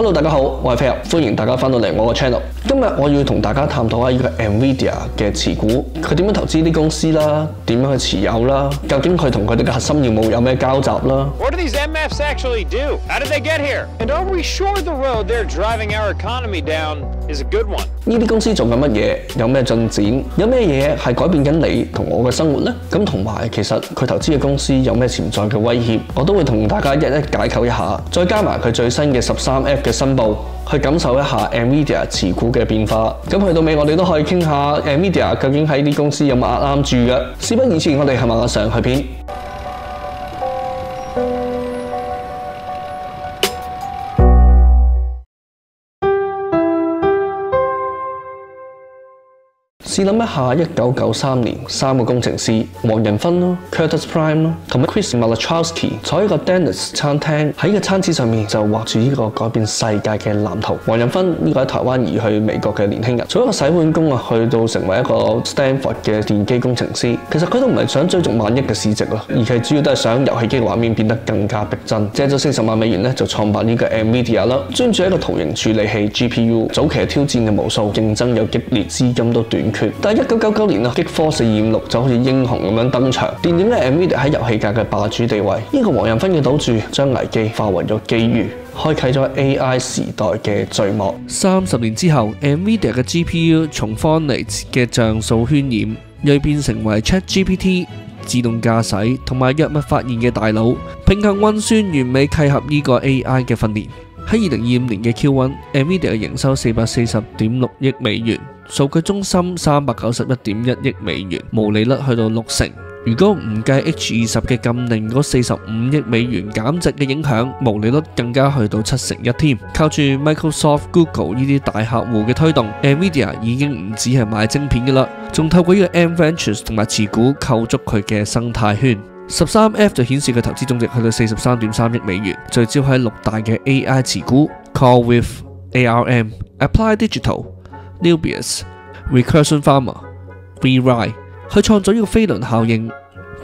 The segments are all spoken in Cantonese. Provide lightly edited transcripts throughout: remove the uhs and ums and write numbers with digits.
Hello， 大家好，我係飛入，歡迎大家翻到嚟我個 channel。今日我要同大家探討下呢個 Nvidia 嘅持股，佢點樣投資啲公司啦，點樣去持有啦，究竟佢同佢哋嘅核心業務有咩交集啦 ？What do these MFs actually do? How did they get here? And are we sure the road they're driving our economy down is a good one? 呢啲公司做緊乜嘢？有咩進展？有咩嘢係改變緊你同我嘅生活呢？咁同埋其實佢投資嘅公司有咩潛在嘅威脅？我都會同大家一一解構一下，再加埋佢最新嘅13F 嘅申報，去感受一下 Nvidia 持股嘅變化。咁去到尾，我哋都可以傾下 Nvidia 究竟喺啲公司有冇壓啱住嘅。事不宜遲，我哋係馬上去片。試諗一下1993年3個工程師黃仁勳咯、Curtis Prime 咯，同埋 Chris Malachowski 坐喺個 Dennis 餐廳，喺個餐紙上面就畫住呢個改變世界嘅藍圖。黃仁勳呢個喺台灣移去美國嘅年輕人，從一個洗碗工啊，去到成為一個 Stanford 嘅電機工程師。其實佢都唔係想追逐萬億嘅市值咯，而係主要都係想遊戲機嘅畫面變得更加逼真。借咗40萬美元咧，就創辦呢個 Nvidia 啦，專注一個圖形處理器 GPU。早期挑戰嘅無數，競爭又激烈，資金都短缺。但係1999年啊，激科4256就好似英雄咁樣登場，奠定咧 Nvidia 喺遊戲界嘅霸主地位。呢個黃仁勳嘅賭注，將危機化為咗機遇，開啟咗 AI 時代嘅序幕。30年之後 ，Nvidia 嘅 GPU 從 Phoenix 嘅像素渲染，銳變成為 ChatGPT、自動駕駛同埋藥物發現嘅大腦，平衡運算完美契合呢個 AI 嘅訓練。喺2025年嘅 Q1，Nvidia 嘅營收440.6億美元，數據中心391.1億美元，毛利率去到60%。如果唔計 H20嘅禁令嗰45億美元減值嘅影響，毛利率更加去到71%添。靠住 Microsoft、Google 呢啲大客戶嘅推動 ，Nvidia 已經唔止係賣晶片嘅啦，仲透過呢個 M Ventures 同埋持股構築佢嘅生態圈。13F 就顯示佢投資總值去到43.3億美元，聚焦喺6大嘅 AI 持股 ，CoreWeave、ARM、Applied Digital、Nubius、Recursion Pharma、WeRide， 去創造呢個飛輪效應。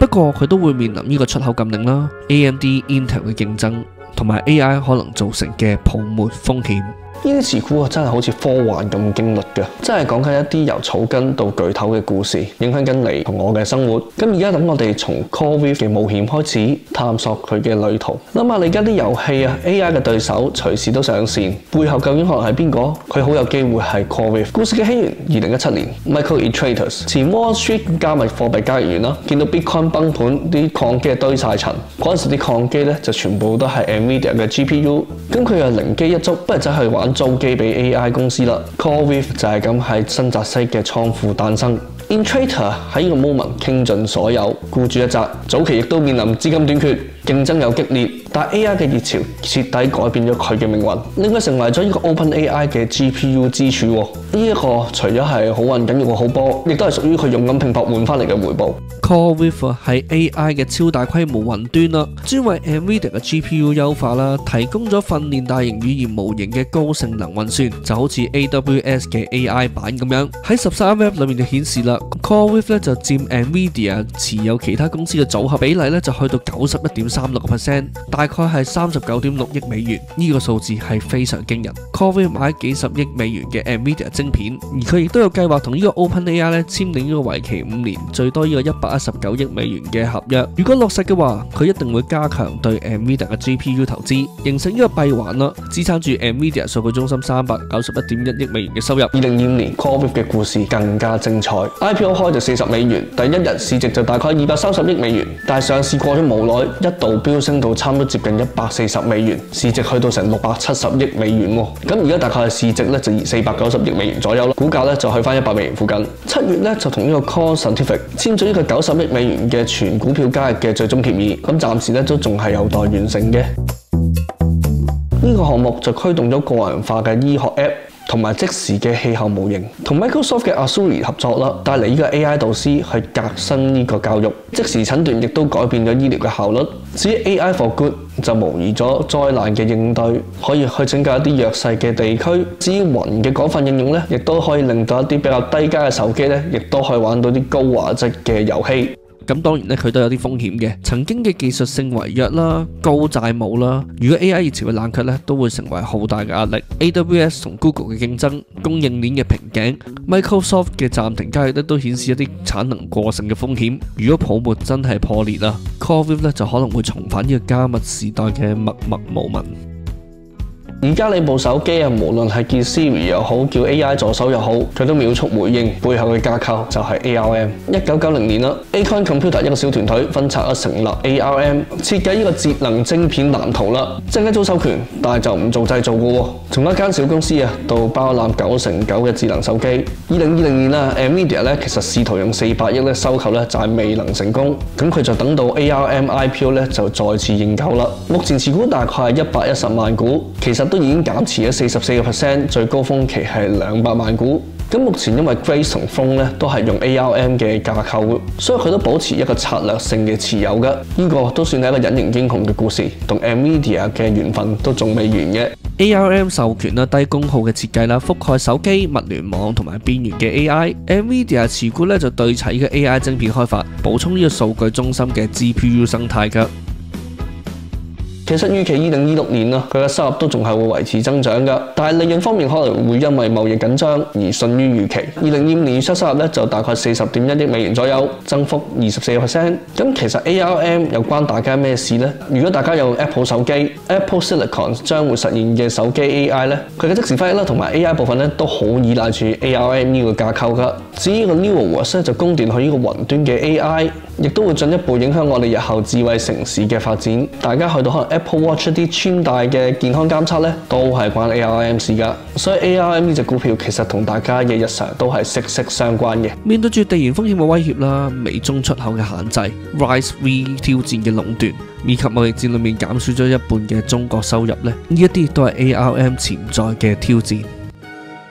不過佢都會面臨呢個出口禁令啦、AMD、Intel 嘅競爭，同埋 AI 可能造成嘅泡沫風險。呢啲持股真係好似科幻咁經歷嘅，真係講緊一啲由草根到巨頭嘅故事，影響緊你同我嘅生活。咁而家等我哋從 CoreWeave 嘅冒險開始探索佢嘅旅途。諗下你而家啲遊戲啊 ，AI 嘅對手隨時都上線，背後究竟可能係邊個？佢好有機會係 CoreWeave。故事嘅起源2017年 ，Michael Traders 前 Wall Street 加密貨幣交易員啦，見到 Bitcoin 崩盤，啲礦機堆晒塵，嗰陣時啲礦機咧就全部都係 Nvidia 嘅 GPU， 咁佢又靈機一觸，不如走去玩租機俾 AI 公司啦。CoreWeave 就係咁喺新澤西嘅倉庫誕生。Intrator 喺呢個 moment 傾盡所有，孤注一擲。早期亦都面臨資金短缺，競爭又激烈，但 AI 嘅熱潮徹底改變咗佢嘅命運，令佢成為咗呢個 OpenAI 嘅 GPU 支柱。呢一個除咗係好運緊要個好波，亦都係屬於佢勇敢拼搏換翻嚟嘅回報。CoreWeave 係 AI 嘅超大規模雲端啦，專為 Nvidia 嘅 GPU 優化啦，提供咗訓練大型語言模型嘅高性能運算，就好似 AWS 嘅 AI 版咁樣。喺13F 裏面就顯示啦 ，CoreWeave 咧就佔 Nvidia 持有其他公司嘅組合比例咧就去到91.36%，大概係39.6億美元。呢個數字係非常驚人。CoreWeave 買幾十億美元嘅 Nvidia 晶片，而佢亦都有計劃同呢個 OpenAI 咧簽訂呢個為期5年、最多呢個119億美元嘅合約。如果落實嘅話，佢一定會加強對 Nvidia 嘅 GPU 投資，形成呢個閉環啦，支撐住 Nvidia 數據中心391.1億美元嘅收入。2025年 CoreWeave 嘅故事更加精彩 ，IPO 開就40美元，第一日市值就大概230億美元，但係上市過咗冇耐，一度飆升到差唔多接近140美元，市值去到成670億美元喎。咁而家大概係市值咧就490億美元左右啦，股價咧就去翻100美元附近。7月咧就同呢個 Core Scientific 簽咗呢個90億美元嘅全股票交易嘅最終協議，咁暫時咧都仲係有待完成嘅。呢個項目就驅動咗個人化嘅醫學 App。同埋即時嘅氣候模型，同 Microsoft 嘅 Azure 合作啦，帶嚟呢個 AI 導師去革新呢個教育，即時診斷亦都改變咗醫療嘅效率。至於 AI for Good 就模擬咗災難嘅應對，可以去拯救一啲弱勢嘅地區。至於雲嘅廣泛應用咧，亦都可以令到一啲比較低階嘅手機咧，亦都可以玩到啲高畫質嘅遊戲。咁當然咧佢都有啲風險嘅，曾經嘅技術性違約啦、高債務啦，如果 AI 熱潮嘅冷卻咧，都會成為好大嘅壓力。AWS 同 Google 嘅競爭、供應鏈嘅瓶頸、Microsoft 嘅暫停交易咧，都顯示一啲產能過剩嘅風險。如果泡沫真係破裂啦，CoreWeave 咧就可能會重返呢個加密時代嘅默默無聞。而家你部手機啊，無論係叫 Siri 又好，叫 AI 助手又好，佢都秒速回應。背後嘅架構就係 ARM。1990年啦 ，Acorn Computer 一個小團隊分拆咗成立 ARM， 設計呢個節能晶片藍圖啦。即係租授權，但係就唔做製造嘅喎。從一間小公司啊，到包攬99%嘅智能手機。2020年啦 ，NVIDIA 咧其實試圖用400億咧收購咧，就係未能成功。咁佢就等到 ARM IPO 咧就再次認購啦。目前持股大概係110萬股，其實都已經減持咗44%，最高峰期係200萬股。咁目前因為 Grace 同 Phone 咧都係用 ARM 嘅架構，所以佢都保持一個策略性嘅持有嘅。呢個都算係一個隱形英雄嘅故事，同 NVIDIA 嘅緣分都仲未完嘅。ARM 授權啦、低功耗嘅設計啦、覆蓋手機、物聯網同埋邊緣嘅 AI。NVIDIA 持股咧就對齊嘅 AI 晶片開發，補充呢個數據中心嘅 GPU 生態㗎。其實預期2026年啊，佢嘅收入都仲係會維持增長㗎，但係利潤方面可能會因為貿易緊張而遜於預期。2025年預測收入咧就大概40.1億美元左右，增幅24%。咁其實 ARM 又關大家咩事呢？如果大家有 Apple 手機 ，Apple Silicon 將會實現嘅手機 AI 咧，佢嘅即時翻譯啦同埋 AI 部分咧都好依賴住 ARM 呢個架構㗎。至於個 Neural 咧就供電去呢個雲端嘅 AI， 亦都會進一步影響我哋日後智慧城市嘅發展。大家去到可能 Apple Watch 一啲穿戴嘅健康監測咧，都係關 ARM 事㗎。所以 ARM 呢隻股票其實同大家嘅日常都係息息相關嘅。面對住地緣風險嘅威脅啦、美中出口嘅限制、Rise V 挑戰嘅壟斷，以及貿易戰裏面減少咗一半嘅中國收入咧，呢一啲都係 ARM 潛在嘅挑戰。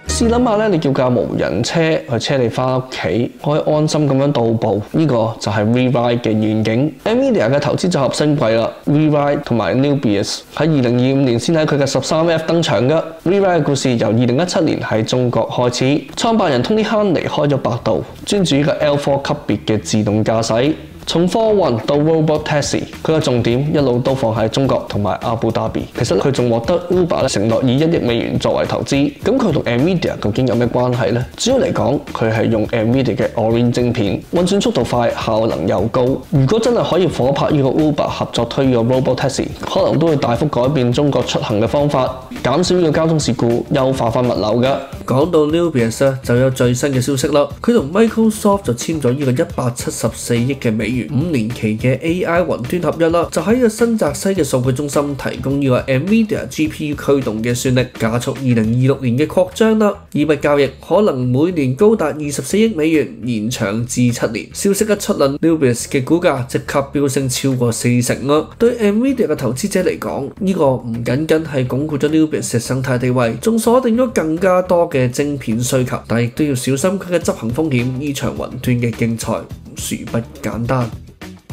試諗下咧，你叫架無人車去車你翻屋企，可以安心咁樣到步，呢個就係 WeRide 嘅願景。NVIDIA 嘅投資組合升貴啦 ，WeRide 同埋 Nubius 喺2025年先喺佢嘅13F 登場㗎。WeRide 嘅故事由2017年喺中國開始，創辦人 Tony Han 離開咗百度，專注呢個 L4 級別嘅自動駕駛。從貨運到 Robot Taxi， 佢嘅重點一路都放喺中國同埋阿布達比。其實佢仲獲得 Uber 承諾以1億美元作為投資。咁佢同 NVIDIA 究竟有咩關係呢？主要嚟講，佢係用 NVIDIA 嘅 Orin 晶片，運算速度快，效能又高。如果真係可以夥拍呢個 Uber 合作推呢個 Robot Taxi， 可能都會大幅改變中國出行嘅方法，減少呢個交通事故，優化翻物流㗎。講到 Nubius 咧，就有最新嘅消息啦。佢同 Microsoft 就簽咗呢個174億嘅美元5年期嘅 AI 雲端合約啦，就喺呢個新澤西嘅數據中心提供呢個 NVIDIA GPU 驅動嘅算力，加速2026年嘅擴張啦。以筆交易可能每年高達24億美元，延長至7年。消息一出啦 ，Nubius 嘅股價即刻飆升超過40%啦。對 NVIDIA 嘅投資者嚟講，呢個唔僅僅係鞏固咗 Nubius 嘅生態地位，仲鎖定咗更加多嘅晶片需求，但亦都要小心佢嘅執行風險。呢場雲端嘅競賽殊不簡單。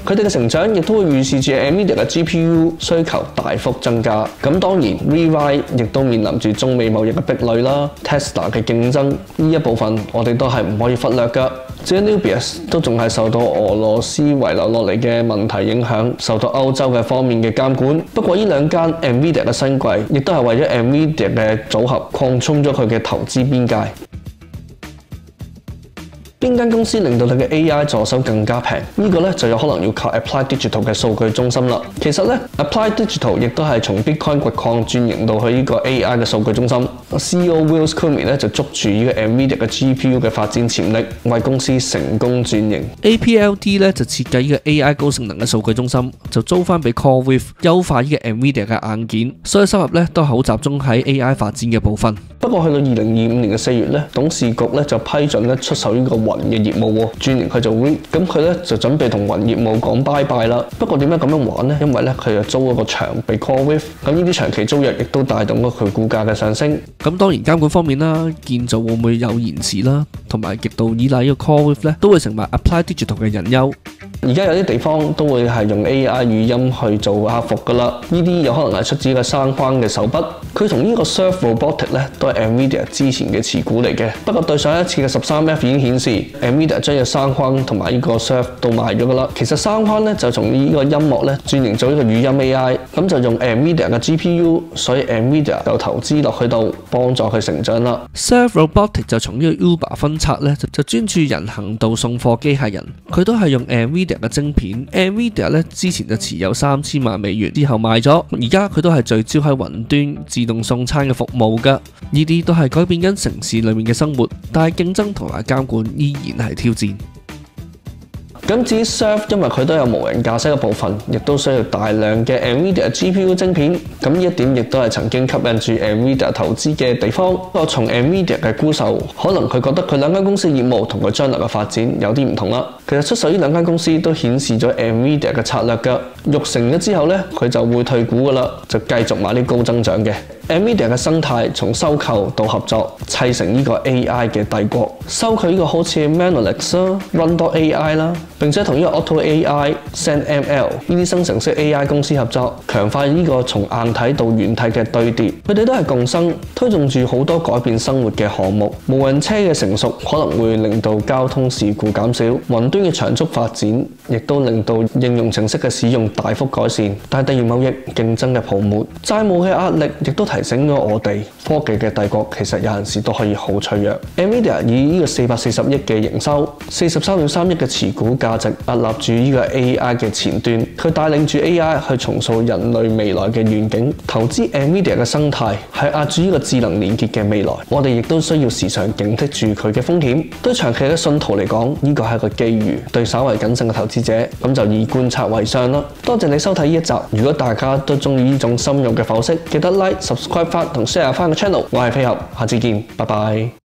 佢哋嘅成長亦都會預示住 NVIDIA 嘅 GPU 需求大幅增加。咁當然 WeRide 亦都面臨住中美貿易嘅壁壘啦 ，Tesla 嘅競爭呢一部分我哋都係唔可以忽略㗎。至於 Nubius 都仲係受到俄羅斯遺留落嚟嘅問題影響，受到歐洲嘅方面嘅監管。不過呢兩間 NVIDIA 嘅新貴，亦都係為咗 NVIDIA 嘅組合擴充咗佢嘅投資邊界。邊間公司令到你嘅 AI 助手更加平？呢個咧就有可能要靠 Applied Digital 嘅數據中心啦。其實咧 Applied Digital 亦都係從 Bitcoin 掘礦轉型到去呢個 AI 嘅數據中心。CEO Will Cummey 咧就捉住呢個 NVIDIA 嘅 GPU 嘅發展潛力，為公司成功轉型。APLD 咧就設計呢個 AI 高性能嘅數據中心，就租翻俾 CoreWeave，優化呢個 NVIDIA 嘅硬件，所以收入咧都係好集中喺 AI 發展嘅部分。不過去到2025年嘅4月咧，董事局咧就批准咧出售呢個雲嘅業務喎，轉型去做 REIT， 咁佢咧就準備同雲業務講拜拜啦。不過點解咁樣玩呢？因為咧佢就租咗個場俾 CoreWeave， 咁呢啲長期租約亦都帶動咗佢股價嘅上升。咁當然監管方面啦，建造會唔會有延遲啦，同埋極度依賴呢個 CoreWeave咧，都會成為 Applied Digital 嘅隱憂。而家有啲地方都會係用 AI 語音去做客服㗎啦。呢啲有可能係出自一個生框嘅手筆，佢同呢個 Serve Robotics 咧都係 NVIDIA 之前嘅持股嚟嘅。不過對上一次嘅13F 已經顯示 NVIDIA 將個生框同埋呢個 Serve 都賣咗㗎啦。其實生框咧就從呢個音樂咧轉型做呢個語音 AI， 咁就用 NVIDIA 嘅 GPU， 所以 NVIDIA 就投資落去度幫助佢成長啦。Serve Robotics 就從呢個 Uber 分拆咧，就專注人行道送貨機械人，佢都係用 NVIDIA 嘅晶片。NVIDIA 咧之前就持有3000萬美元，之後賣咗，而家佢都係聚焦喺雲端自動送餐嘅服務㗎。呢啲都係改變緊城市裏面嘅生活，但係競爭同埋監管依然係挑戰。咁至於 Serve， 因為佢都有無人駕駛嘅部分，亦都需要大量嘅 NVIDIA GPU 晶片，咁呢一點亦都係曾經吸引住 NVIDIA 投資嘅地方。不過從 NVIDIA 嘅沽售，可能佢覺得佢兩間公司業務同佢將來嘅發展有啲唔同啦。其實出售呢兩間公司都顯示咗 NVIDIA 嘅策略㗎。育成咗之後呢，佢就會退股㗎啦，就繼續買啲高增長嘅。NVIDIA 嘅生態從收購到合作，砌成呢個 AI 嘅帝國。收購呢個好似 Monolix 啦、Run.AI 啦，並且同呢個 Auto AI、SendML 呢啲生成式 AI 公司合作，強化呢個從硬體到軟體嘅對疊。佢哋都係共生，推動住好多改變生活嘅項目。無人車嘅成熟可能會令到交通事故減少，雲端嘅長速發展亦都令到應用程式嘅使用大幅改善。但係地緣貿易競爭嘅泡沫、債務嘅壓力，亦都提醒咗我哋科技嘅帝國其實有陣時都可以好脆弱。NVIDIA 以呢個440億嘅營收、43.3億嘅持股價值屹立住呢個 AI 嘅前端，佢帶領住 AI 去重塑人類未來嘅願景。投資 NVIDIA 嘅生態係壓住呢個智能連結嘅未來，我哋亦都需要時常警惕住佢嘅風險。對長期嘅信徒嚟講，呢個係一個機遇；對稍為謹慎嘅投資者，咁就以觀察為上啦。多謝你收睇呢一集。如果大家都中意呢種深入嘅剖析，記得 like、subscribe 翻同 share 翻個 channel。我係飛俠，下次見，拜拜。